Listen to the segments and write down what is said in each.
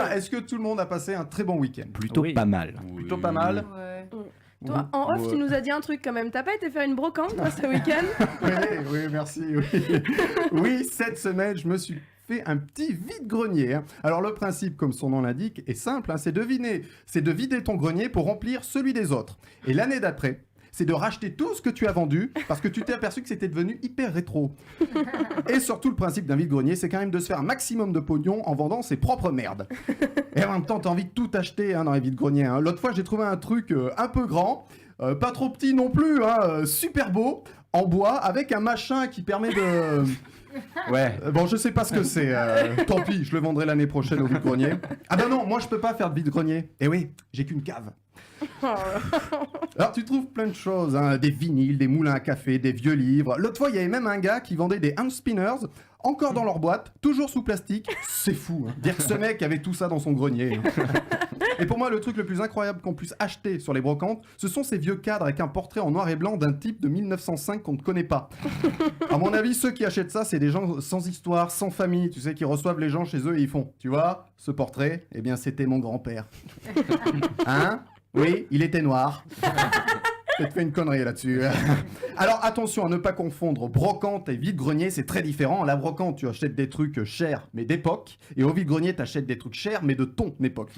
Bien, est-ce que tout le monde a passé un très bon week-end? Plutôt pas mal. Plutôt pas mal. Ouais. Toi, en off, tu nous as dit un truc quand même. T'as pas été faire une brocante, toi, ce week-end? Oui, merci. Oui, cette semaine, je me suis fait un petit vide-grenier. Alors, le principe, comme son nom l'indique, est simple. C'est de vider ton grenier pour remplir celui des autres. Et l'année d'après, c'est de racheter tout ce que tu as vendu parce que tu t'es aperçu que c'était devenu hyper rétro. Et surtout, le principe d'un vide-grenier, c'est quand même de se faire un maximum de pognon en vendant ses propres merdes. Et en même temps, t'as envie de tout acheter dans les vides-greniers. L'autre fois, j'ai trouvé un truc un peu grand, pas trop petit non plus, super beau, en bois, avec un machin qui permet de... Ouais, bon, je sais pas ce que c'est. Tant pis, je le vendrai l'année prochaine au vide-grenier. Ah ben non, moi je peux pas faire de vide-grenier. Eh oui, j'ai qu'une cave. Alors tu trouves plein de choses, des vinyles, des moulins à café, des vieux livres. L'autre fois, il y avait même un gars qui vendait des hand spinners, encore dans leur boîte, toujours sous plastique. C'est fou, dire que ce mec avait tout ça dans son grenier. Et pour moi, le truc le plus incroyable qu'on puisse acheter sur les brocantes, ce sont ces vieux cadres avec un portrait en noir et blanc d'un type de 1905 qu'on ne connaît pas. À mon avis, ceux qui achètent ça, c'est des gens sans histoire, sans famille, tu sais, qui reçoivent les gens chez eux et ils font, tu vois, ce portrait, eh bien, c'était mon grand-père. Hein? Oui, il était noir. Peut-être fait une connerie là-dessus. Alors attention à ne pas confondre brocante et vide-grenier, c'est très différent. La brocante, tu achètes des trucs chers mais d'époque, et au vide-grenier, tu achètes des trucs chers mais de ton époque.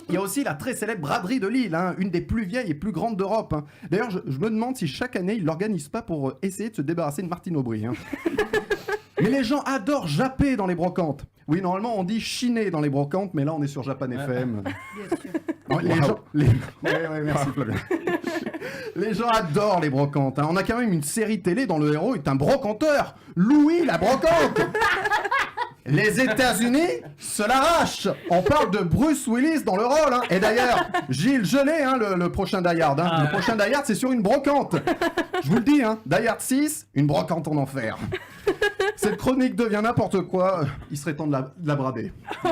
Il y a aussi la très célèbre braderie de Lille, une des plus vieilles et plus grandes d'Europe. D'ailleurs, je me demande si chaque année, ils l'organisent pas pour essayer de se débarrasser de Martine Aubry. Mais les gens adorent japper dans les brocantes. Oui, normalement, on dit chiner dans les brocantes, mais là, on est sur Japan FM. Bien sûr. Ouais, merci Flavien. Les gens adorent les brocantes. On a quand même une série télé dont le héros est un brocanteur. Louis la brocante. Les États-Unis se l'arrachent. On parle de Bruce Willis dans le rôle. Et d'ailleurs, Gilles, je l'ai, le prochain Die Hard. Le prochain Die Hard, c'est sur une brocante. Je vous le dis, Die Hard 6, une brocante en enfer. Cette chronique devient n'importe quoi. Il serait temps de la brader. Ouais.